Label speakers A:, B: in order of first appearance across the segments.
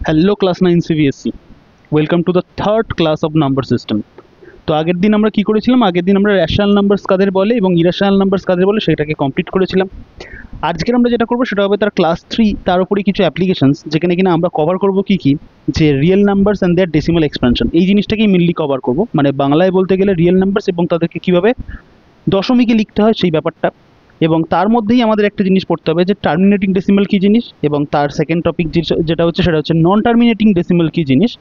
A: Hello class 9 CBSE, welcome to the third class of number system. তো আগের দিন আমরা কি করেছিলাম? আগের দিন আমরা র্যাশনাল নাম্বারস কাদের বলে এবং ইরেশনাল নাম্বারস কাদের বলে সেটাকে কমপ্লিট করেছিলাম। আজকের আমরা যেটা করবো সেটা হবে তার ক্লাস 3, তার উপরে কিছু অ্যাপ্লিকেশনস যেখানে কিনা আমরা কভার করবো কি কি, যে real numbers and their decimal expansion, এই জিনিসটাকেই মেনলি কভার করবো। মানে বাংলায় বলতে গেলে রিয়েল নাম্বারস এবং তাদেরকে কীভাবে দশমিকে লিখতে হয় সেই ব্যাপারটা। এবং তার মধ্যেই আমাদের একটা জিনিস পড়তে হবে যে টার্মিনেটিং ডেসিমাল কী জিনিস, এবং তার সেকেন্ড টপিক যেটা হচ্ছে সেটা হচ্ছে নন টার্মিনেটিং ডেসিমাল কী জিনিস,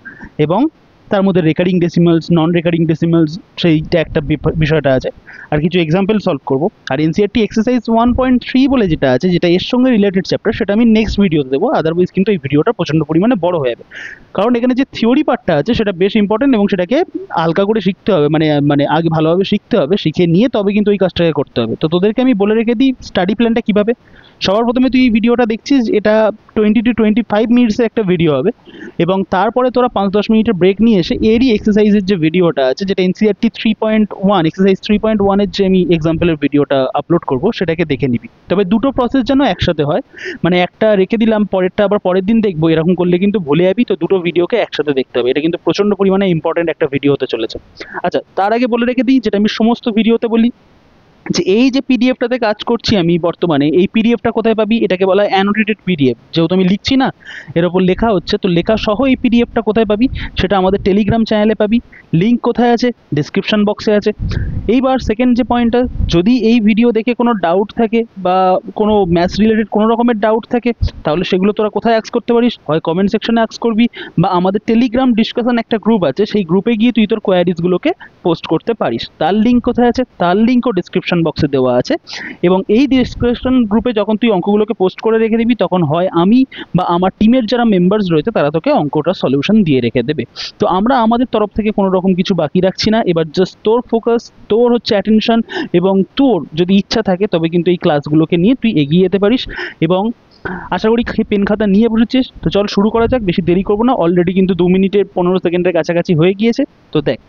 A: এবং তার মধ্যে রেকারিং ডেসিমালস, নন রেকারিং ডেসিমালস, সেইটা একটা বিষয়টা আছে। আর কিছু এক্সাম্পল সলভ করবো। আর এনসিআরটি এক্সারসাইজ 1.3 বলে যেটা আছে, যেটা এর সঙ্গে রিলেটেড চ্যাপ্টার, সেটা আমি নেক্সট ভিডিওতে দেবো। আদারওয়াইজ কিন্তু এই ভিডিওটা প্রচণ্ড পরিমাণে বড় হয়ে যাবে, কারণ এখানে যে থিওরি পার্টটা আছে সেটা বেশ ইম্পর্টেন্ট এবং সেটাকে হালকা করে শিখতে হবে, মানে মানে আগে ভালোভাবে শিখতে হবে, শিখে নিয়ে তবে কিন্তু ওই কাজটাকে করতে হবে। তো তোদেরকে আমি বলে রেখে দিই স্টাডি প্ল্যানটা কীভাবে। সবার প্রথমে তুই এই ভিডিওটা দেখছিস, এটা 20 to 25 মিনিটসের একটা ভিডিও হবে, এবং তারপরে তোরা 5-10 মিনিটের ব্রেক নিয়ে এসে এরই এক্সারসাইজের যে ভিডিওটা আছে, যেটা এনসিআরটি 3.1 এক্সারসাইজ 3.1-এর যে আমি এক্সাম্পলের ভিডিওটা আপলোড করব সেটাকে দেখে নিবি। তবে দুটো প্রসেস যেন একসাথে হয়, মানে একটা রেখে দিলাম পরেরটা আবার পরের দিন দেখবো, এরকম করলে কিন্তু ভুলে যাবি। তো দুটো ভিডিওকে একসাথে দেখতে হবে, এটা কিন্তু প্রচণ্ড পরিমাণে ইম্পর্টেন্ট একটা ভিডিও হতে চলেছে। আচ্ছা, তার আগে বলে রেখে দিই, যেটা আমি সমস্ত ভিডিওতে বলি, যে এই যে পিডিএফটাতে কাজ করছি আমি বর্তমানে, এই পিডিএফটা কোথায় পাবি? এটাকে বলা হয় অ্যানোটেটেড পিডিএফ। যেহেতু আমি লিখছি না, এর ওপর লেখা হচ্ছে, তো লেখা সহ এই পিডিএফটা কোথায় পাবি? সেটা আমাদের টেলিগ্রাম চ্যানেলে পাবি। লিঙ্ক কোথায় আছে? ডিসক্রিপশন বক্সে আছে। এইবার সেকেন্ড যে পয়েন্টটা, যদি এই ভিডিও দেখে কোনো ডাউট থাকে বা কোনো ম্যাথস রিলেটেড কোনো রকমের ডাউট থাকে, তাহলে সেগুলো তোরা কোথায় অ্যাক্স করতে পারিস? হয় কমেন্ট সেকশনে অ্যাক্স করবি, বা আমাদের টেলিগ্রাম ডিসকাশন একটা গ্রুপ আছে, সেই গ্রুপে গিয়ে তুই তোর কোয়ারিজগুলোকে পোস্ট করতে পারিস। তার লিঙ্ক কোথায় আছে? তার লিঙ্কও ডিসক্রিপশন বক্সে দেওয়া আছে। এবং এই ডিসকাশন গ্রুপে যখন তুই অঙ্কগুলোকে পোস্ট করে রেখে দিবি, তখন হয় আমি বা আমার টিমের যারা মেম্বার্স রয়েছে তারা তোকে অঙ্কটার সলিউশন দিয়ে রেখে দেবে। তো আমরা আমাদের তরফ থেকে কোনো রকম কিছু বাকি রাখছি না। এবার জাস্ট তোর ফোকাস, তোর হচ্ছে অ্যাটেনশন, এবং তোর যদি ইচ্ছা থাকে তবে কিন্তু এই ক্লাসগুলোকে নিয়ে তুই এগিয়ে যেতে পারিস। এবং আশা করি পেন খাতা নিয়ে বসেছিস। তো চল শুরু করা যাক, বেশি দেরি করবো না। অলরেডি কিন্তু 2 মিনিটের 15 সেকেন্ডের কাছাকাছি হয়ে গিয়েছে। তো দেখ,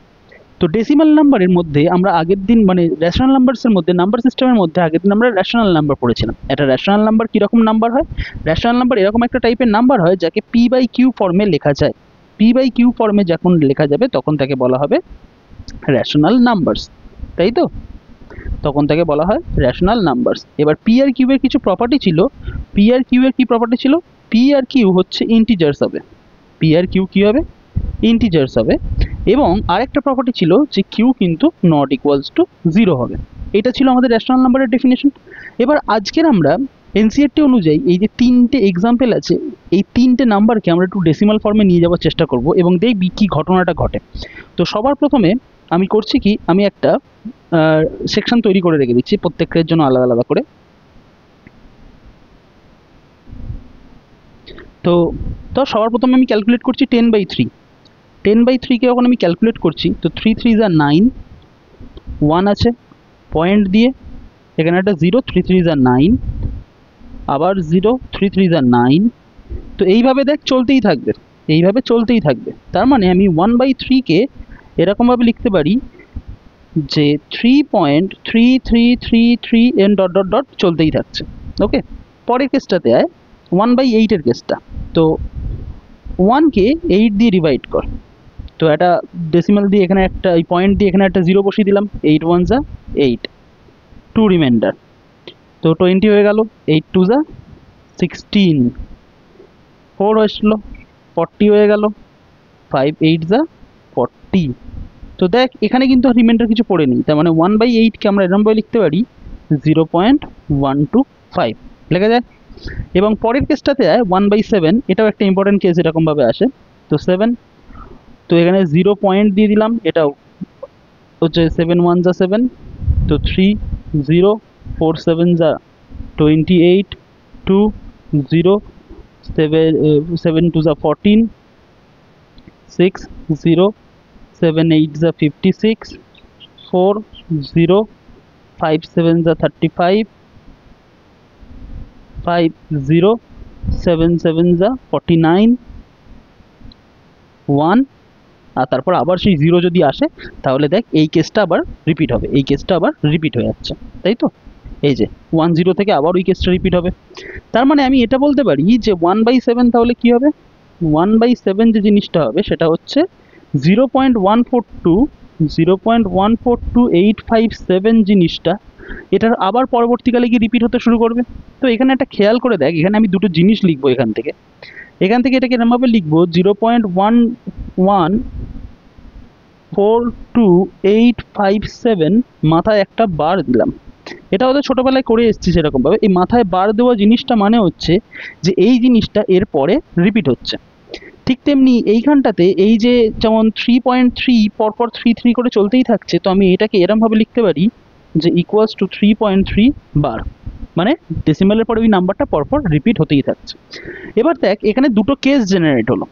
A: তো ডেসিমাল নাম্বারের মধ্যে আমরা আগের দিন, মানে রেশনাল নাম্বারসের মধ্যে, নাম্বার সিস্টেমের মধ্যে আগের দিন আমরা রেশনাল নাম্বার পড়েছিলাম। একটা রেশনাল নাম্বার কীরকম নাম্বার হয়? রেশনাল নাম্বার এরকম একটা টাইপের নাম্বার হয় যাকে P/Q ফর্মে লেখা যায়। P/Q ফর্মে যখন লেখা যাবে তখন তাকে বলা হবে রেশনাল নাম্বারস, তাই তো? তখন তাকে বলা হয় রেশনাল নাম্বারস। এবার পি আর কিউ এর কিছু প্রপার্টি ছিল। পি আর কিউ এর কি প্রপার্টি ছিল? পি আর কিউ হচ্ছে ইন্টিজার্স হবে। পি আর কিউ কী হবে? ইন্টিজার্স হবে। এবং আরেকটা প্রপার্টি ছিল যে কিউ কিন্তু নট ইকুয়ালস টু 0 হবে। এটা ছিল আমাদের রেশনাল নাম্বারের ডেফিনেশন। এবার আজকের আমরা এনসিআরটি অনুযায়ী এই যে 3টে এক্সাম্পল আছে, এই 3টে নাম্বারকে আমরা একটু ডেসিমাল ফর্মে নিয়ে যাওয়ার চেষ্টা করব এবং দেখবি কী ঘটনাটা ঘটে। তো সবার প্রথমে আমি করছি কি, আমি একটা সেকশন তৈরি করে রেখে দিচ্ছি প্রত্যেকের জন্য আলাদা আলাদা করে। তো তো সবার প্রথমে আমি ক্যালকুলেট করছি 10/3। 10/3কে যখন আমি ক্যালকুলেট করছি, তো 3 3 9, 1 আছে পয়েন্ট দিয়ে, এখানে একটা 0, 3 3 9, আবার 0, 3 3 9। তো এইভাবে দেখ চলতেই থাকবে, এইভাবে চলতেই থাকবে। তার মানে আমি 1/3কে এরকমভাবে লিখতে পারি যে 3.3333 এন ডট ডট ডট চলতেই থাকছে। ওকে, পরের কেসটাতে আয়, 1/8-এর কেসটা। তো 1কে 8 দিয়ে ডিভাইড কর। তো একটা ডেসিমাল দিয়ে এখানে একটা, এই পয়েন্ট দিয়ে এখানে একটা 0 বসিয়ে দিলাম। 8 1 যা 8, 2 রিমাইন্ডার, তো 20 হয়ে গেল। 8 2 যা 16, 4 হয়েছিল, 40 হয়ে গেল। 5 8 যা 40। তো দেখ এখানে কিন্তু রিমাইন্ডার কিছু পড়ে নেই, তার মানে 1/8কে আমরা এরকমভাবে লিখতে পারি 0.125 লেখা যায়। এবং পরের কেসটাতে আয় 1/7, এটাও একটা ইম্পর্টেন্ট কেস, এরকমভাবে আসে। তো 7, তো এখানে 0 পয়েন্ট দিয়ে দিলাম, এটাও হচ্ছে 7 1 যা 7, তো 3 0, 4 7 যা 28, 2 0, 7 2 যা 14, 6 0, 7 8 যা 56, 4 0, 5 7 যা 35, 5 0, 7 7 যা 49, 1। আর তারপর আবার সেই 0 যদি আসে তাহলে দেখ এই কেসটা আবার রিপিট হবে, এই কেসটা আবার রিপিট হয়ে যাচ্ছে, তাই তো? এই যে 1 0 থেকে আবার ওই কেসটা রিপিট হবে। তার মানে আমি এটা বলতে পারি যে 1/7 তাহলে কী হবে? 1/7 যে জিনিসটা হবে সেটা হচ্ছে 0.142 জিনিসটা, এটার আবার পরবর্তীকালে গিয়ে রিপিট হতে শুরু করবে। তো এখানে একটা খেয়াল করে দেখ, এখানে আমি দুটো জিনিস লিখবো এখান থেকে এটাকে এরমভাবে লিখবো 0.1142857 মাথায় একটা বার দিলাম। এটা ওদের ছোটোবেলায় করে এসেছি সেরকমভাবে। এই মাথায় বার দেওয়া জিনিসটা মানে হচ্ছে যে এই জিনিসটা এর পরে রিপিট হচ্ছে। ঠিক তেমনি এইখানটাতে এই যে যেমন 3.3 পরপর 3 করে চলতেই থাকছে, তো আমি এটাকে এরমভাবে লিখতে পারি যে ইকুয়ালস টু 3.3 বার, মানে ডেসিমালের পরে ওই নাম্বারটা পরপর রিপিট হতেই থাকছে। এবার দেখ এখানে দুটো কেস জেনারেট হলো।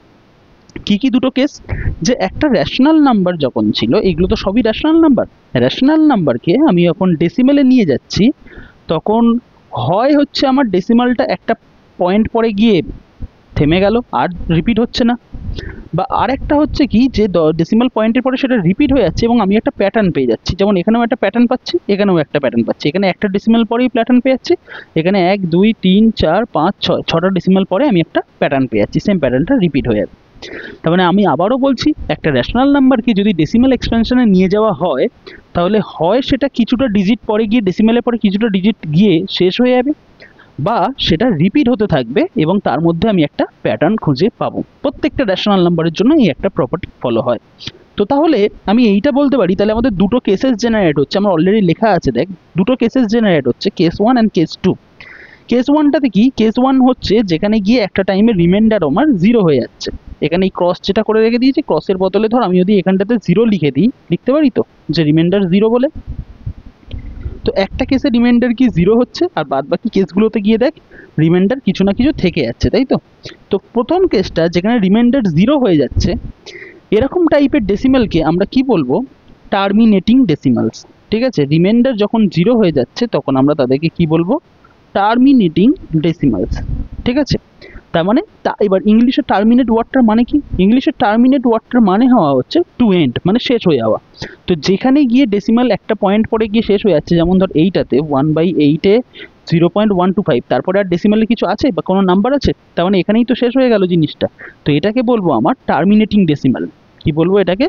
A: কি কি দুটো কেস? যে একটা র্যাশনাল নাম্বার যখন ছিল, এগুলো তো সবই র্যাশনাল নাম্বারকে আমি যখন ডেসিমেলে নিয়ে যাচ্ছি তখন হয় হচ্ছে আমার ডেসিমালটা একটা পয়েন্ট পরে গিয়ে থেমে গেল আর রিপিট হচ্ছে না, বা আরেকটা হচ্ছে কি যে ডেসিমাল পয়েন্টের পরে সেটা রিপিট হয়ে যাচ্ছে এবং আমি একটা প্যাটার্ন পেয়ে যাচ্ছি। যেমন এখানেও একটা প্যাটার্ন পাচ্ছি, এখানেও একটা প্যাটার্ন পাচ্ছি। এখানে একটা ডেসিমাল পরেই প্যাটার্ন পেয়ে যাচ্ছি, এখানে 1 2 3 4 5 6 ছটা ডেসিমাল পরে আমি একটা প্যাটার্ন পেয়ে যাচ্ছি, সেম প্যাটার্নটা রিপিট হয়ে যাবে। তার মানে আমি আবারও বলছি, একটা র্যাশনাল নাম্বারকে যদি ডেসিমাল এক্সপেনশনে নিয়ে যাওয়া হয় তাহলে হয় সেটা কিছুটা ডিজিট পরে গিয়ে ডেসিমালের পরে কিছুটা ডিজিট গিয়ে শেষ হয়ে যাবে, বা সেটা রিপিট হতে থাকবে এবং তার মধ্যে আমি একটা প্যাটার্ন খুঁজে পাবো। প্রত্যেকটা র্যাশনাল নাম্বারের জন্য এই একটা প্রপার্টি ফলো হয়। তো তাহলে আমি এইটা বলতে পারি, তাহলে আমাদের দুটো কেসেস জেনারেট হচ্ছে, আমার অলরেডি লেখা আছে দেখ, দুটো কেসেস জেনারেট হচ্ছে, কেস 1 অ্যান্ড কেস 2। কেস 1টাতে কি? কেস 1 হচ্ছে যেখানে গিয়ে একটা টাইমে রিমাইন্ডার আমার 0 হয়ে যাচ্ছে। এখানে এই ক্রস যেটা করে রেখে দিয়েছি, ক্রসের বদলে ধর আমি যদি এখানটাতে 0 লিখে দিই, লিখতে পারি তো যে রিমাইন্ডার 0 বলে। তো একটা কেসে রিমাইন্ডার কি 0 হচ্ছে, আর বাদ বাকি কেসগুলোতে গিয়ে দেখ রিমাইন্ডার কিছু না কিছু থেকে যাচ্ছে, তাই তো? তো প্রথম কেসটা যেখানে রিমাইন্ডার 0 হয়ে যাচ্ছে, এরকম টাইপের ডেসিমালকে আমরা কি বলবো? Terminating decimals. ঠিক আছে, রিমাইন্ডার যখন 0 হয়ে যাচ্ছে তখন আমরা তাদেরকে কি বলবো? Terminating decimals. ঠিক আছে, তার মানে এবার ইংলিশে টার্মিনেট ওয়ার্ডটার মানে কি? ইংলিশে টার্মিনেট ওয়ার্ডটার মানে হওয়া হচ্ছে টু এন্ড, মানে শেষ হয়ে যাওয়া। তো যেখানে গিয়ে ডেসিমাল একটা পয়েন্ট পরে গিয়ে শেষ হয়ে যাচ্ছে, যেমন ধর এইটাতে 1/8-এ 0.125, তারপরে আর ডেসিমালে কিছু আছে বা কোনো নাম্বার আছে, তার মানে এখানেই তো শেষ হয়ে গেল জিনিসটা। তো এটাকে বলবো আমার টার্মিনেটিং ডেসিমাল। কি বলবো এটাকে?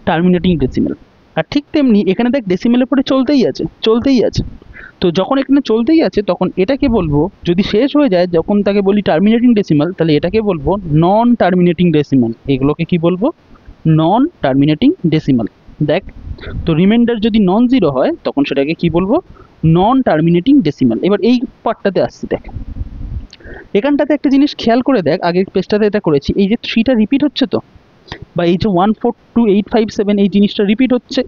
A: Terminating decimal. আর ঠিক তেমনি এখানে দেখ ডেসিমালের পরে চলতেই আছে। তো যখন এখানে চলতেই আছে তখন এটাকে বলবো, যদি শেষ হয়ে যায় যখন তাকে বলি টার্মিনেটিং ডেসিমাল, তাহলে এটাকে বলবো নন টার্মিনেটিং ডেসিমাল। এগুলোকে কি বলবো? নন টার্মিনেটিং ডেসিমাল। দেখ, তো রিমাইন্ডার যদি নন জিরো হয় তখন সেটাকে কি বলবো? নন টার্মিনেটিং ডেসিমাল। এবার এই পার্টটাতে আসছি, দেখ এখানটাতে একটা জিনিস খেয়াল করে দেখ, আগের পেজটাতে এটা করেছি, এই যে 3টা রিপিট হচ্ছে তো, বা এই যে 142,857 এই জিনিসটা রিপিট হচ্ছে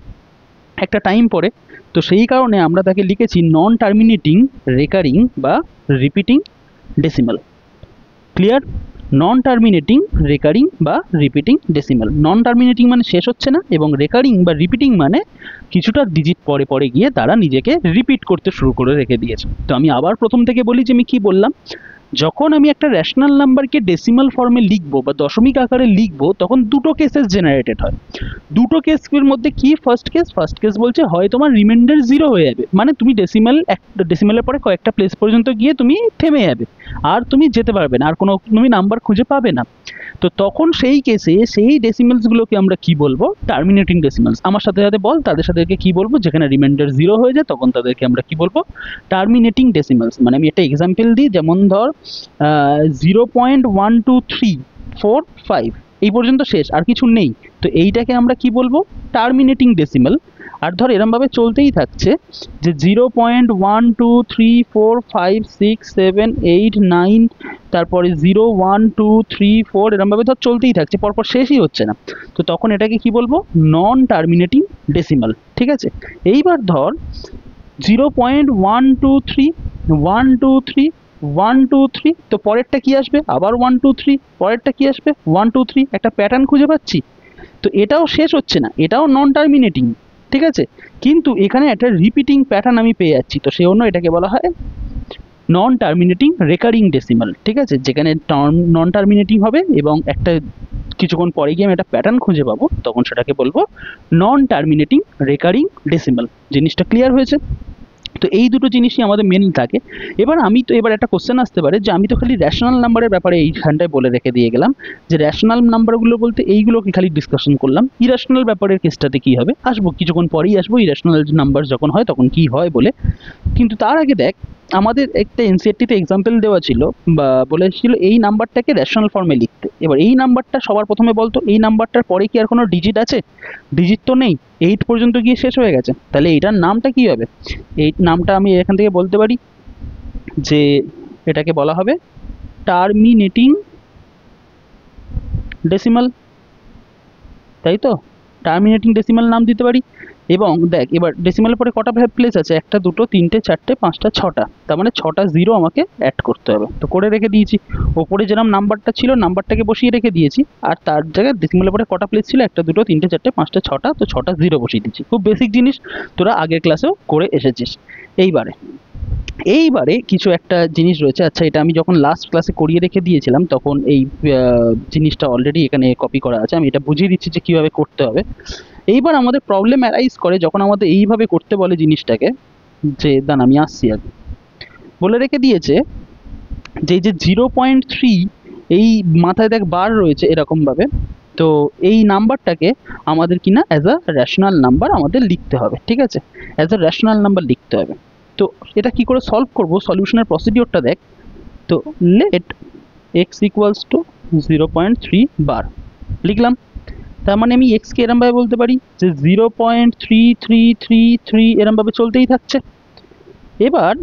A: একটা টাইম পরে, তো সেই কারণে আমরা তাকে লিখেছি নন টার্মিনেটিং রেকারিং বা রিপিটিং ডেসিমাল। ক্লিয়ার? নন টার্মিনেটিং রেকারিং বা রিপিটিং ডেসিমাল। নন টার্মিনেটিং মানে শেষ হচ্ছে না, এবং রেকারিং বা রিপিটিং মানে কিছুটা ডিজিট পরে পরে গিয়ে তারা নিজেকে রিপিট করতে শুরু করে রেখে দিয়েছে। তো আমি আবার প্রথম থেকে বলি যে আমি কি বললাম, যখন আমি একটা র্যাশনাল নাম্বারকে ডেসিমাল ফর্মে লিখবো বা দশমিক আকারে লিখবো তখন দুটো কেসেস জেনারেটেড হয়। দুটো কেসের মধ্যে কি? ফার্স্ট কেস বলছে হয় তোমার রিমাইন্ডার 0 হয়ে যাবে, মানে তুমি ডেসিমালের পরে কয়েকটা প্লেস পর্যন্ত গিয়ে তুমি থেমে যাবে, আর তুমি যেতে পারবে না, আর কোনো তুমি নাম্বার খুঁজে পাবে না। তো তখন সেই কেসে সেই ডেসিমালসগুলোকে আমরা কি বলবো? Terminating decimals. আমার সাথে সাথে বল তাদের সাথেকে কি বলবো? যেখানে রিমাইন্ডার 0 হয়ে যায় তখন তাদেরকে আমরা কি বলবো? Terminating decimals. মানে আমি একটা এক্সাম্পল দিই, যেমন ধর 0.12345 এই পর্যন্ত শেষ, আর কিছু নেই, তো এইটাকে আমরা কি বলবো? Terminating decimal. আর ধর এরমভাবে চলতেই থাকছে যে 0.123456789, তারপরে 01234, এরমভাবে ধর চলতেই থাকছে, পরপর শেষই হচ্ছে না, তো তখন এটাকে কি বলবো? নন টার্মিনেটিং ডেসিমাল। ঠিক আছে, এইবার ধর 0.123 তো পরেরটা কি আসবে? আবার 123, পরেরটা কি আসবে? 123, একটা প্যাটার্ন খুঁজে পাচ্ছি। তো এটাও শেষ হচ্ছে না, এটাও নন টার্মিনেটিং। ঠিক আছে, কিন্তু এখানে একটা রিপিটিং প্যাটার্ন আমি পেয়ে যাচ্ছি, তো সেই জন্য এটাকে বলা হয় নন টার্মিনেটিং রেকারিং ডেসিমাল। ঠিক আছে, যেখানে নন টার্মিনেটিং হবে এবং একটা কিছুক্ষণ পরে গিয়ে আমি একটা প্যাটার্ন খুঁজে পাবো, তখন সেটাকে বলবো নন টার্মিনেটিং রেকারিং ডেসিমাল। জিনিসটা ক্লিয়ার হয়েছে? তো এই দুটো জিনিসই আমাদের মেন থাকে। এবার একটা কোশ্চেন আসতে পারে যে আমি তো খালি র্যাশনাল নাম্বারের ব্যাপারে এইখানটায় বলে রেখে দিয়ে গেলাম, যে র্যাশনাল নাম্বারগুলো বলতে এইগুলোকে খালি ডিসকাশন করলাম, ইরাশনাল ব্যাপারের কেসটাতে কী হবে আসবো, কিছুক্ষণ পরেই আসবো ইরাশনাল নাম্বার যখন হয় তখন কী হয় বলে। কিন্তু তার আগে দেখ, আমাদের একটা এনসিইআরটিতে এক্সাম্পল দেওয়া ছিল বা বলেছিল এই নাম্বারটাকে র্যাশনাল ফর্মে লিখতে। এবার এই নাম্বারটা সবার প্রথমে বলতো এই নাম্বারটার পরে কি আর কোনো ডিজিট আছে? ডিজিট তো নেই, 8 পর্যন্ত গিয়ে শেষ হয়ে গেছে। তাহলে এইটার নামটা কি হবে? এই নামটা আমি এখান থেকে বলতে পারি যে এটাকে বলা হবে টার্মিনেটিং ডেসিমাল, তাই তো? টার্মিনেটিং ডেসিমাল নাম দিতে পারি। এবং দেখ এবার ডেসিমালের পরে কটা প্লেস আছে? 1 2 3 4 5 6টা, তার মানে 6টা জিরো আমাকে অ্যাড করতে হবে। তো করে রেখে দিয়েছি, ওপরে যেরকম নাম্বারটা ছিল নাম্বারটাকে বসিয়ে রেখে দিয়েছি, আর তার জায়গায় ডেসিমালের পরে কটা প্লেস ছিল? 1 2 3 4 5 6টা, তো 6টা জিরো বসিয়ে দিচ্ছি। খুব বেসিক জিনিস, তোরা আগের ক্লাসেও করে এসেছিস। এইবারে কিছু একটা জিনিস রয়েছে। আচ্ছা, এটা আমি যখন লাস্ট ক্লাসে করিয়ে রেখে দিয়েছিলাম তখন এই জিনিসটা অলরেডি এখানে কপি করা আছে, আমি এটা বুঝিয়ে দিচ্ছি যে কীভাবে করতে হবে। এইবার আমাদের প্রবলেম অ্যারাইজ করে যখন আমাদের এইভাবে করতে বলে জিনিসটাকে, যে দান আমি আসছি আগে, বলে রেখে দিয়েছে যে 0.3 এই মাথায় দেখ বার রয়েছে এরকমভাবে, তো এই নাম্বারটাকে আমাদের কিনা অ্যাজ আ র্যাশনাল নাম্বার আমাদের লিখতে হবে, ঠিক আছে? অ্যাজ আ র্যাশনাল নাম্বার লিখতে হবে। তো এটা কি করে সলভ করব, সলিউশনের প্রসিডিওরটা দেখ। তো লেট এক্স ইকুয়ালস টু 0.3 বার লিখলাম। তার মানে আমি এক্সকে এরমভাবে বলতে পারি যে 0.3333 এরমভাবে চলতেই থাকছে। এবার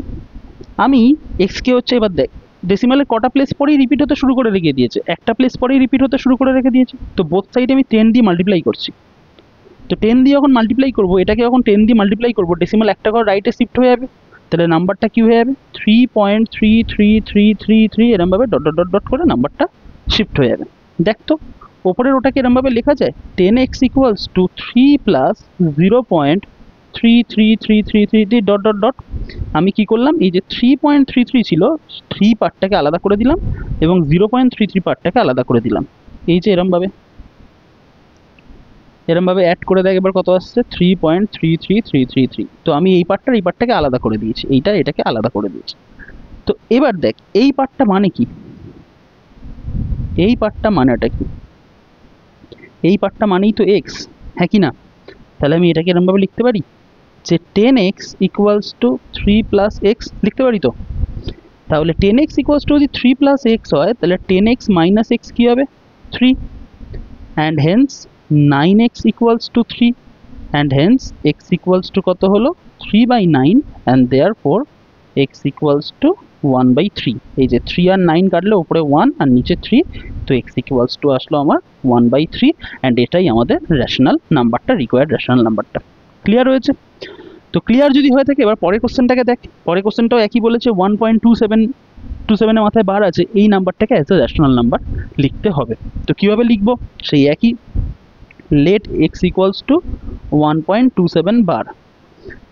A: আমি এক্সকে হচ্ছে, এবার দেখ ডেসিমালের কটা প্লেস পরেই রিপিট হতে শুরু করে রেখে দিয়েছে, একটা প্লেস পরেই রিপিট হতে শুরু করে রেখে দিয়েছে। তো বোথ সাইডে আমি 10 দিয়ে মাল্টিপ্লাই করছি। তো 10 দিয়ে যখন মাল্টিপ্লাই করবো, এটাকে যখন 10 দিয়ে মাল্টিপ্লাই করবো, ডেসিমাল একটা করে রাইটে শিফট হয়ে যাবে। তাহলে নাম্বারটা কী হয়ে যাবে? 3.33333 এরমভাবে ডট ডট ডট ডট করে নাম্বারটা শিফট হয়ে যাবে। দেখ তো ওপরের ওটাকে এরমভাবে লেখা যায় 10x equals to 3 plus 0.33333 dot dot dot. আমি কি করলাম, এই যে 3.33 ছিল 3 পার্টটাকে আলাদা করে দিলাম এবং 0.33 পার্টটাকে আলাদা করে দিলাম। এই যে এরমভাবে অ্যাড করে দেখ এবার কত আসছে? 3.33333। তো আমি এই পার্টটাকে আলাদা করে দিয়েছি, এটাকে আলাদা করে দিয়েছি। তো এবার দেখ এই পার্টটা মানে কি, এই পার্টটা মানেটা কি? এই পার্টটা মানেই তো এক্স, হ্যাঁ কি না? তাহলে আমি এটাকে এরমভাবে লিখতে পারি যে 10x equals to 3 plus x লিখতে পারি তো। তাহলে 10x ইকুয়ালস টু যদি 3 প্লাস এক্স হয়, তাহলে 10x মাইনাস এক্স কী হবে? 3, and hence 9x equals to 3, and hence x equals to কত হলো? 3/9, and therefore x equals to 1/3। এই যে 3 আর 9 কাটলে উপরে 1 আর নিচে 3, তো x ইকুয়ালস টু আসলো আমার 1/3, অ্যান্ড এটাই আমাদের র্যাশনাল নাম্বারটা, রিকোয়ার্ড র্যাশনাল নাম্বারটা। ক্লিয়ার হয়েছে? তো ক্লিয়ার যদি হয়ে থাকে, এবার পরের কোশ্চেনটাকে দেখ। পরের কোশ্চেনটাও একই বলেছে, 1.27 মাথায় বার আছে, এই নাম্বারটাকে অ্যাজ এ র্যাশনাল নাম্বার লিখতে হবে। তো কীভাবে লিখবো? সেই একই, লেট এক্স ইকুয়ালস টু 1.27 বার।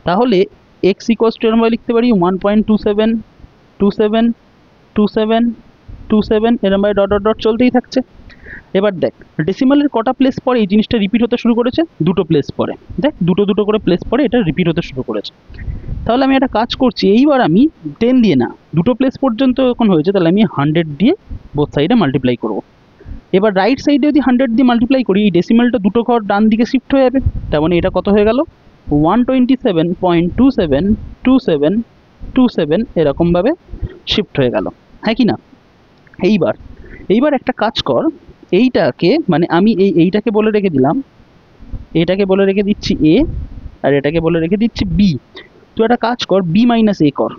A: তাহলে এক্স ইকুয়ালস টু এরমভাবে লিখতে পারি 1.27 এরমভাবে ডট ডট ডট চলতেই থাকছে। এবার দেখ ডেসিমালের কটা প্লেস পরে এই জিনিসটা রিপিট হতে শুরু করেছে? 2টো প্লেস পরে। দেখ দুটো করে প্লেস পরে এটা রিপিট হতে শুরু করেছে। তাহলে আমি একটা কাজ করছি, এইবার আমি 10 দিয়ে না, 2টো প্লেস পর্যন্ত যখন হয়েছে তাহলে আমি 100 দিয়ে বোথ সাইডে মাল্টিপ্লাই করবো। এবার রাইট সাইডে যদি 100 দিয়ে মাল্টিপ্লাই করি, এই ডেসিমালটা দুটো ঘর ডান দিকে শিফট হয়ে যাবে। তার মানে এটা কত হয়ে গেল? 127.272727 এরকমভাবে শিফট হয়ে গেল, হ্যাঁ কি না? এইবার একটা কাজ কর, এইটাকে মানে আমি এইটাকে বলে রেখে দিলাম, এটাকে বলে রেখে দিচ্ছি এ, আর এটাকে বলে রেখে দিচ্ছি বি। তো একটা কাজ কর, বি মাইনাস এ কর,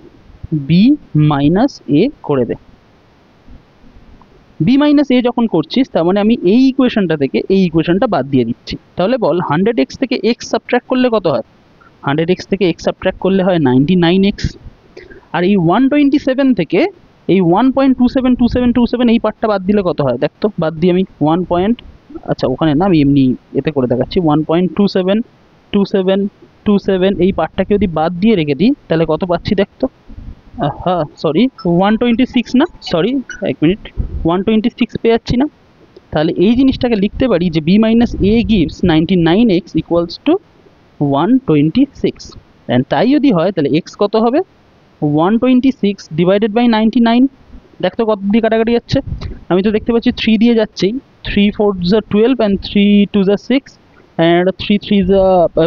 A: বি মাইনাস এ করে দে। বি মাইনাস এ যখন করছিস তার মানে আমি এই ইকুয়েশনটা থেকে এই ইকুয়েশনটা বাদ দিয়ে দিচ্ছি। তাহলে বল 100x থেকে x সাবট্র্যাক্ট করলে কত হয়? 100x থেকে x সাবট্র্যাক্ট করলে হয় 99x। আর এই 127 থেকে এই 1.272727 এই পার্টটা বাদ দিলে কত হয়? দেখ তো, বাদ দিয়ে আমি আচ্ছা ওখানে না, আমি এমনি এতে করে দেখাচ্ছি। 1.272727 এই পার্টটাকে যদি বাদ দিয়ে রেখে দিই তাহলে কত পাচ্ছি দেখ তো। হ্যাঁ সরি, 126 না, সরি এক মিনিট, 126 পেয়ে যাচ্ছি না। তাহলে এই জিনিসটাকে লিখতে পারি যে B minus A gives 99x equals to 126। And তাই যদি হয় তাহলে এক্স কত হবে 126 ডিভাইডেড বাই 99। দেখ তো কত দিয়ে কাটাকাটি যাচ্ছে, আমি তো দেখতে পাচ্ছি 3 দিয়ে যাচ্ছেই, 3 4 যা 12 অ্যান্ড 3 2 যা 6 অ্যান্ড 3 3 যা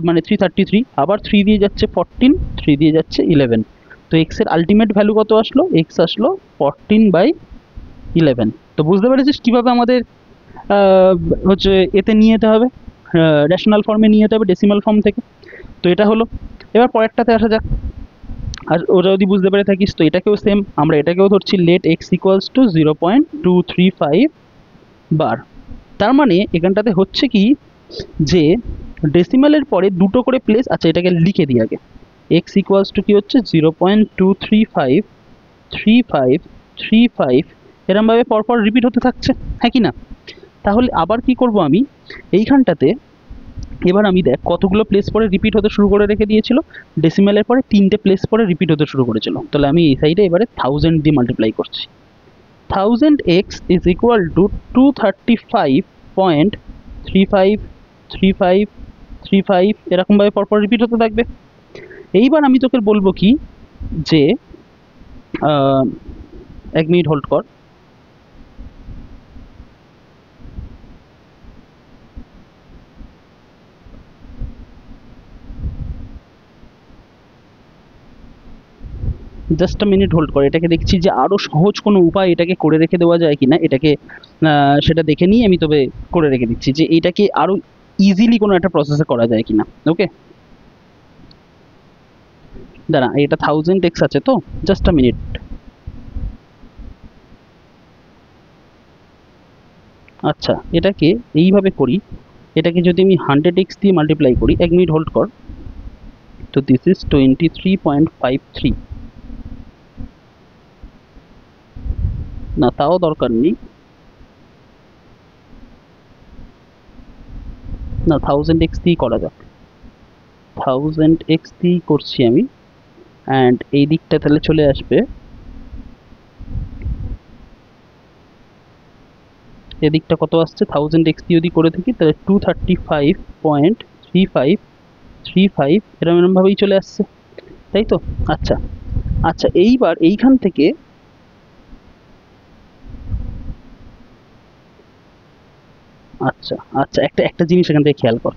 A: মানে 333, আবার 3 দিয়ে যাচ্ছে 14, 3 দিয়ে যাচ্ছে 11। তো এক্স এর আলটিমেট ভ্যালু কত আসলো, এক্স আসলো 14/11। তো বুঝতে পেরেছিস কীভাবে আমাদের হচ্ছে এতে নিয়ে যেতে হবে, রেশনাল ফর্মে নিয়ে যেতে হবে ডেসিমাল ফর্ম থেকে। তো এটা হলো, এবার পরেরটাতে আসা যাক। আর ওটা যদি বুঝতে পেরে থাকিস তো এটাকেও সেম, আমরা এটাকেও ধরছি লেট এক্স ইকুয়ালস টু 0.235 বার। তার মানে এখানটাতে হচ্ছে কি যে ডেসিমালের পরে দুটো করে প্লেস, আচ্ছা এটাকে লিখে দিই আগে, এক্স ইকুয়ালস টু কি হচ্ছে 0.2353535 এরমভাবে পরপর রিপিট হতে থাকছে, হ্যাঁ কি না? তাহলে আবার কি করব আমি এইখানটাতে, এবার আমি দেখ কতগুলো প্লেস পরে রিপিট হতে শুরু করে রেখে দিয়েছিল, ডেসিমালের পরে 3টে প্লেস পরে রিপিট হতে শুরু করেছিল। তাহলে আমি এই সাইডে এবারে 1000 দিয়ে মাল্টিপ্লাই করছি। 1000x ইজ ইকুয়াল টু 235.353535 এরকমভাবে পরপর রিপিট হতে থাকবে। এইবার আমি তোকে বলবো কি যে 1 মিনিট হোল্ড কর। জাস্ট আ মিনিট হোল্ড করে এটাকে দেখছি যে আরও সহজ কোনো উপায় এটাকে করে রেখে দেওয়া যায় কি না, এটাকে সেটা দেখে নিয়ে আমি তবে করে রেখে দিচ্ছি যে এটাকে আরও ইজিলি কোনো একটা প্রসেসে করা যায় কি না। ওকে দাঁড়া, এটা 1000x আছে তো, জাস্ট আ মিনিট। আচ্ছা এটাকে এইভাবে করি, এটাকে যদি আমি 100x দিয়ে মাল্টিপ্লাই করি, 1 মিনিট হোল্ড কর। তো দিস ইজ 23.53, না তাও দরকার নেই, না 1000x দিয়েই করা যাক, 1000x দিয়েই করছি আমি। অ্যান্ড এই দিকটা তাহলে চলে আসবে, এদিকটা কত আসছে 1000x দিয়ে যদি করে থাকি তাহলে 235.3535 এরমভাবেই চলে আসছে, তাই তো? আচ্ছা আচ্ছা এইবার এইখান থেকে আচ্ছা আচ্ছা একটা জিনিস এখান থেকে খেয়াল কর,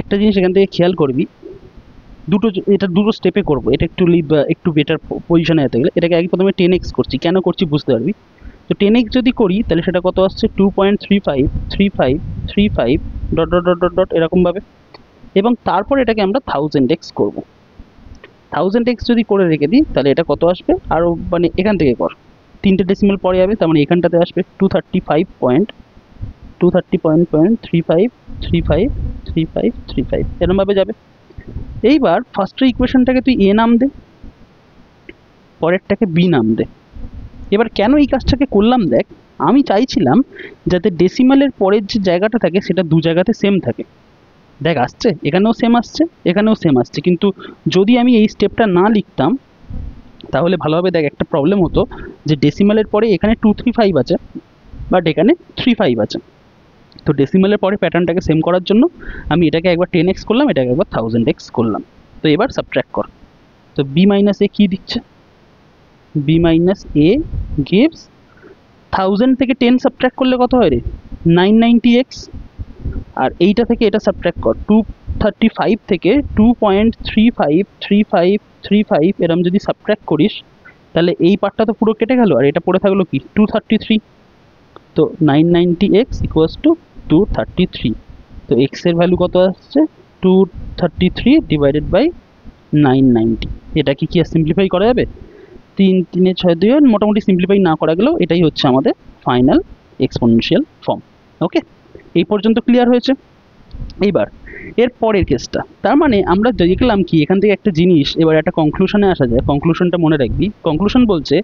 A: একটা জিনিস এখান থেকে খেয়াল করবি, এটা দুটো স্টেপে করবো, এটা একটু বেটার পজিশনে যেতে গেলে এটাকে আগে প্রথমে 10x করছি, কেন করছি বুঝতে পারবি। তো 10x যদি করি তাহলে সেটা কত আসছে 2.353535 dot dot dot dot dot এরকমভাবে, এবং তারপর এটাকে আমরা 1000x করবো। 1000x যদি করে রেখে দিই তাহলে এটা কত আসবে, আরও মানে এখান থেকে কর, 3টে ডেসিমাল পরে যাবে, তার মানে এখানটাতে আসবে 235.353535 এরমভাবে যাবে। এইবার ফার্স্টের ইকুয়েশনটাকে তুই এ নাম দে, পরেরটাকে বি নাম দে। এবার কেন এই কাজটাকে করলাম দেখ, আমি চাইছিলাম যাতে ডেসিমালের পরের যে জায়গাটা থাকে সেটা দু জায়গাতে সেম থাকে। দেখ আসছে, এখানেও সেম আসছে, এখানেও সেম আসছে, কিন্তু যদি আমি এই স্টেপটা না লিখতাম তাহলে ভালোভাবে দেখ একটা প্রবলেম হতো যে ডেসিমালের পরে এখানে 235 আছে বাট এখানে 35 আছে। তো ডেসিমালের পরে প্যাটার্নটাকে সেম করার জন্য আমি এটাকে একবার 10x করলাম, এটাকে একবার 1000x করলাম। তো এবার সাবট্র্যাক্ট কর, তো বি মাইনাস এ কী দিচ্ছে, বি মাইনাস এ গিভস 1000 থেকে 10 সাবট্র্যাক্ট করলে কত হয় রে 990x, আর এইটা থেকে এটা সাবট্র্যাক্ট কর 235 থেকে 2.353535 এরম যদি সাবট্র্যাক্ট করিস তাহলে এই পার্টটা তো পুরো কেটে গেল, আর এটা পড়ে থাকলো কি 233। তো 990x ইকুয়ালস টু 233। তো এক্স এর ভ্যালু কত আসছে 233 ডিভাইডেড বাই 990। এটা কি আর সিম্পলিফাই করা যাবে, 3 3 6 2, মোটামুটি সিম্পলিফাই না করা গেলেও এটাই হচ্ছে আমাদের ফাইনাল এক্সপোনেনশিয়াল ফর্ম। ওকে এই পর্যন্ত ক্লিয়ার হয়েছে। এইবার এর পরের কেসটা, তার মানে আমরা দেখলাম কি এখান থেকে একটা জিনিস, এবার একটা কনক্লুশনে আসা যায়, কনক্লুশনটা মনে রাখবি। কনক্লুশন বলছে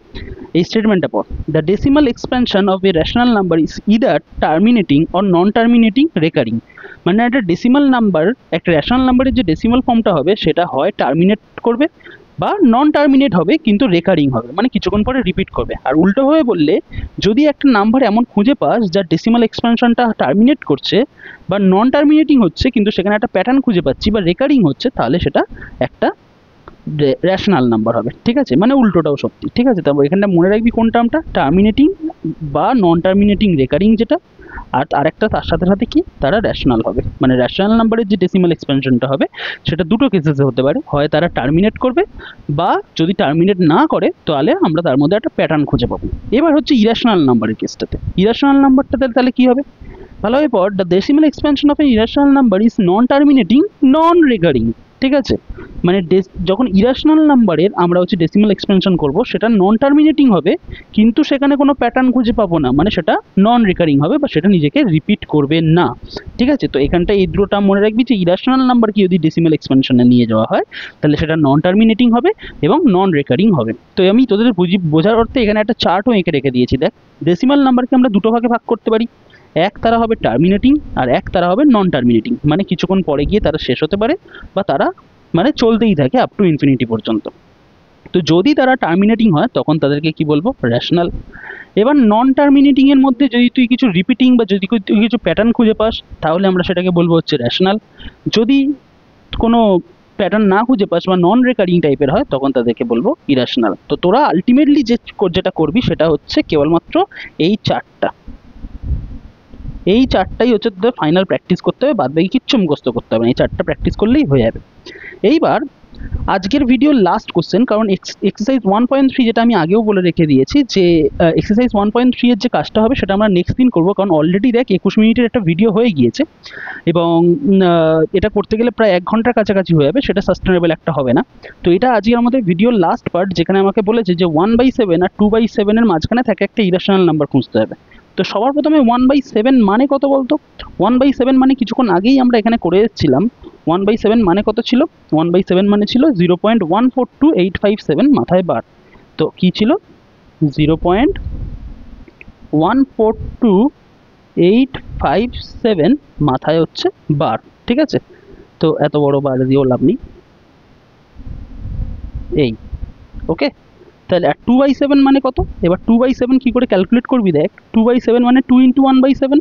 A: এই স্টেটমেন্টটা পর, the decimal expansion of A rational number is either terminating or non terminating recurring. মানে একটা ডেসিমাল নাম্বার, একটা রেশনাল নাম্বারের যে ডেসিমাল ফর্মটা হবে সেটা হয় টার্মিনেট করবে বা নন টার্মিনেট হবে কিন্তু রেকারিং হবে, মানে কিছুক্ষণ পরে রিপিট করবে। আর উল্টোভাবে বললে যদি একটা নাম্বার এমন খুঁজে পাস যার ডেসিমাল এক্সপ্যানশনটা টার্মিনেট করছে বা নন টার্মিনেটিং হচ্ছে কিন্তু সেখানে একটা প্যাটার্ন খুঁজে পাচ্ছি বা রেকারিং হচ্ছে, তাহলে সেটা একটা রেশনাল নাম্বার হবে, ঠিক আছে, মানে উল্টোটাও সত্যি, ঠিক আছে। তারপর এখানটা মনে রাখবি কোন টার্মটা, টার্মিনেটিং বা নন টার্মিনেটিং রেকারিং যেটা, আর আরেকটা তার সাথে সাথে কি তারা রেশনাল হবে, মানে রেশনাল নাম্বারের যে ডেসিমাল এক্সপেনশনটা হবে সেটা দুটো কেসেসে হতে পারে, হয় তারা টার্মিনেট করবে বা যদি টার্মিনেট না করে তাহলে আমরা তার মধ্যে একটা প্যাটার্ন খুঁজে পাবো। এবার হচ্ছে ইরেশনাল নাম্বারের কেসটাতে, ইরেশনাল নাম্বারটাতে তাহলে কি হবে, ভালোভাবে পর, the decimal expansion of A irrational number is non terminating non recurring, ঠিক আছে, মানে যখন ইরেশনাল নাম্বারের আমরা হচ্ছে ডেসিমাল এক্সপেনশন করব সেটা নন টার্মিনেটিং হবে কিন্তু সেখানে কোনো প্যাটার্ন খুঁজে পাবো না, মানে সেটা নন রিকারিং হবে বা সেটা নিজেকে রিপিট করবে না, ঠিক আছে। তো এখানটা এই দুটোটা মনে রাখবি যে ইরেশনাল নাম্বারকে যদি ডেসিমাল এক্সপেনশনে নিয়ে যাওয়া হয় তাহলে সেটা নন টার্মিনেটিং হবে এবং নন রিকারিং হবে। তো আমি তোদের বোঝার অর্থে এখানে একটা চার্টও এঁকে রেখে দিয়েছি, দেখ ডেসিমাল নাম্বারকে আমরা দুটো ভাগে ভাগ করতে পারি, এক তারা হবে টার্মিনেটিং আর এক তারা হবে নন টার্মিনেটিং, মানে কিছুক্ষণ পরে গিয়ে তারা শেষ হতে পারে বা তারা মানে চলতেই থাকে আপ টু ইনফিনিটি পর্যন্ত। তো যদি তারা টার্মিনেটিং হয় তখন তাদেরকে কি বলবো, রেশনাল। এবার নন টার্মিনেটিং এর মধ্যে যদি তুই কিছু রিপিটিং বা যদি তুই কিছু প্যাটার্ন খুঁজে পাস তাহলে আমরা সেটাকে বলবো হচ্ছে রেশনাল। যদি কোনো প্যাটার্ন না খুঁজে পাস বা নন রেকারিং টাইপের হয় তখন তাদেরকে বলবো ইরেশনাল। তো তোরা আলটিমেটলি যেটা করবি সেটা হচ্ছে কেবলমাত্র এই চারটা, এই চারটাই হচ্ছে তোদের ফাইনাল প্র্যাকটিস করতে হবে, বাদ বাকি কিচ্ছু মুখস্থ করতে হবে না, এই চারটা প্র্যাকটিস করলেই হয়ে যাবে। এইবার আজকের ভিডিওর লাস্ট কোশ্চেন, কারণ এক্সারসাইজ 1.3 যেটা আমি আগেও বলে রেখে দিয়েছি যে এক্সারসাইজ 1.3 এর যে কাজটা হবে সেটা আমরা নেক্সট দিন করবো, কারণ অলরেডি দেখ 21 মিনিটের একটা ভিডিও হয়ে গিয়েছে এবং এটা করতে গেলে প্রায় 1 ঘন্টার কাছাকাছি হয়ে যাবে, সেটা সাস্টেনেবল একটা হবে না। তো এটা আজকে আমাদের ভিডিওর লাস্ট পার্ট, যেখানে আমাকে বলেছে যে 1/7 আর 2/7 এর মাঝখানে থাকে একটা ইরেশনাল নাম্বার খুঁজতে হবে। তো সবার প্রথমে 1/7 মানে কত বলতো, 1/7 মানে কিছুক্ষণ আগেই আমরা এখানে করে এসেছিলাম, 1/7 মানে কত ছিল, 1/7 মানে ছিল 0.142857 মাথায় বার। তো কি ছিল 0.142857 মাথায় হচ্ছে বার, ঠিক আছে। তো এত বড় বার দিয়েও লাভ নেই, এই ওকে। তাহলে আর 2/7 মানে কত, এবার 2/7 কি করে ক্যালকুলেট করবি, দেখ 2/7 মানে 2 ইন্টু 1/7,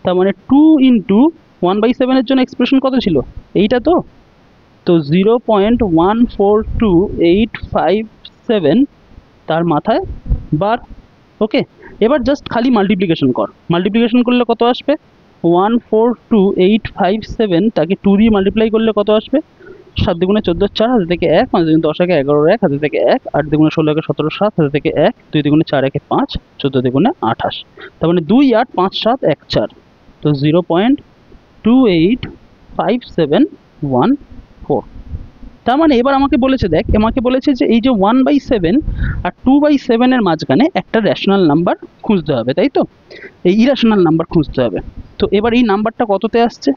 A: তার মানে 2 ইন্টু 1/7 এর জন্য এক্সপ্রেশন কত ছিল, এইটা তো। তো 0.142857 তার মাথায় বার, ওকে। এবার জাস্ট খালি মাল্টিপ্লিকেশন কর, মাল্টিপ্লিকেশন করলে কত আসবে, 142,857 তাকে 2 দিয়ে মাল্টিপ্লাই করলে কত আসবে, 7 দুগুণে 14, 4 হাতে থেকে 1, 5 দুগুণে 10, 11, 1 হাতে থেকে 1, 8 দুগুণে 16, 17, 7 হাতে থেকে 1, 2 দুগুণে 4, 1 5, 14 দুগুণে 28, তার মানে 2, 8, 5, 7, 1, 4। তো 0.285714। তার মানে এবার আমাকে বলেছে, দেখ আমাকে বলেছে যে এই যে 1/7 আর 2/7 এর মাঝখানে একটা রেশনাল নাম্বার খুঁজতে হবে, তাই তো, এই ইরেশনাল নাম্বার খুঁজতে হবে। তো এবার এই নাম্বারটা কততে আসছে,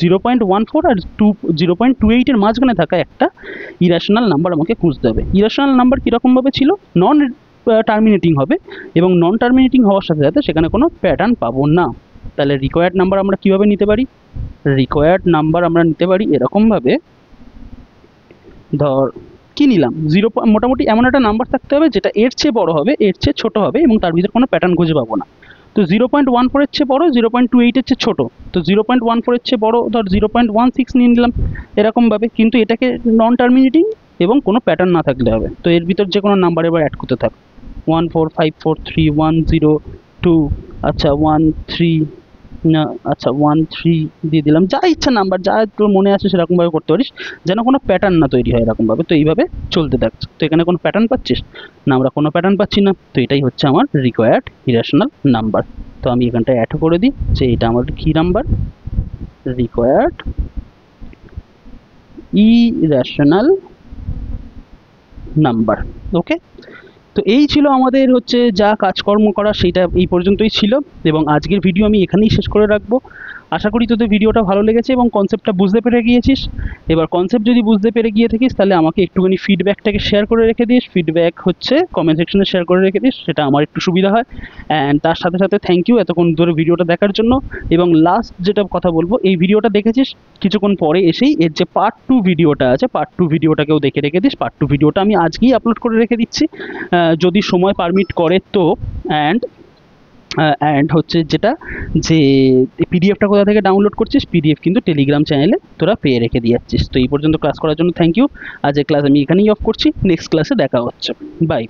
A: 0.14 আর 0.28 এর মাঝখানে থাকা একটা ইরেশনাল নাম্বার আমাকে খুঁজতে হবে। ইরেশনাল নাম্বার কীরকমভাবে ছিল, নন টার্মিনেটিং হবে এবং নন টার্মিনেটিং হওয়ার সাথে সাথে সেখানে কোনো প্যাটার্ন পাবো না। তাহলে রিকোয়ার্ড নাম্বার আমরা কীভাবে নিতে পারি, রিকোয়ার্ড নাম্বার আমরা নিতে পারি এরকমভাবে, ধর কি নিলাম, মোটামুটি এমন একটা নাম্বার থাকতে হবে যেটা এর চেয়ে বড় হবে, এর চেয়ে ছোট হবে এবং তার ভিতরে কোনো প্যাটার্ন খুঁজে পাবো না। তো 0.14 এর চেয়ে বড়, 0.28 এর চেয়ে ছোট, তো 0.14 এর চেয়ে বড় ধর 0.16 নিয়ে নিলাম এরকমভাবে, কিন্তু এটাকে নন টার্মিনেটিং এবং কোনো প্যাটার্ন না থাকলে হবে। তো এর ভিতর যে কোনো নাম্বার এবার অ্যাড করতে থাক, 1 4 5 4 3 1 0 2, আচ্ছা 1 3, না আচ্ছা 1 3 দিয়ে দিলাম, যা ইচ্ছা নাম্বার যা তোর মনে আসে সেরকমভাবে করতে পারিস, যেন কোনো প্যাটার্ন না তৈরি হয় এরকমভাবে। তো এইভাবে চলতে থাকছে। তো এখানে কোনো প্যাটার্ন পাচ্ছিস না, আমরা কোনো প্যাটার্ন পাচ্ছি না, তো এটাই হচ্ছে আমার রিকোয়ার্ড ইরেশনাল নাম্বার। তো আমি এখানটায় অ্যাড করে দিই যে এটা আমার কী নাম্বার, রিকোয়ার্ড ইরেশনাল নাম্বার, ওকে। তো এই ছিল আমাদের হচ্ছে যা কাজকর্ম করা, সেটা এই পর্যন্তই ছিল এবং আজকের ভিডিও আমি এখানেই শেষ করে রাখবো। আশা করি তোদের ভিডিওটা ভালো লেগেছে এবং কনসেপ্টটা বুঝতে পেরে গিয়েছিস। এবার কনসেপ্ট যদি বুঝতে পেরে গিয়ে থাকিস তাহলে আমাকে একটুখানি ফিডব্যাকটাকে শেয়ার করে রেখে দিস, ফিডব্যাক হচ্ছে কমেন্ট সেকশনে শেয়ার করে রেখে দিস, সেটা আমার একটু সুবিধা হয়। অ্যান্ড তার সাথে সাথে থ্যাংক ইউ এতক্ষণ ধরে ভিডিওটা দেখার জন্য। এবং লাস্ট যেটা কথা বলবো, এই ভিডিওটা দেখেছিস, কিছুক্ষণ পরে এসেই এর যে পার্ট 2 ভিডিওটা আছে, পার্ট 2 ভিডিওটাকেও দেখে রেখে দিস। পার্ট 2 ভিডিওটা আমি আজকেই আপলোড করে রেখে দিচ্ছি যদি সময় পারমিট করে তো। অ্যান্ড অ্যান্ড হচ্ছে যেটা যে পিডিএফটা কোথা থেকে ডাউনলোড করছিস, পিডিএফ কিন্তু টেলিগ্রাম চ্যানেলে তোরা পেয়ে রেখে দিয়ে যাচ্ছিস। তো এই পর্যন্ত ক্লাস করার জন্য থ্যাংক ইউ। আজ এই ক্লাস আমি এখানেই অফ করছি, নেক্সট ক্লাসে দেখা হচ্ছে, বাই।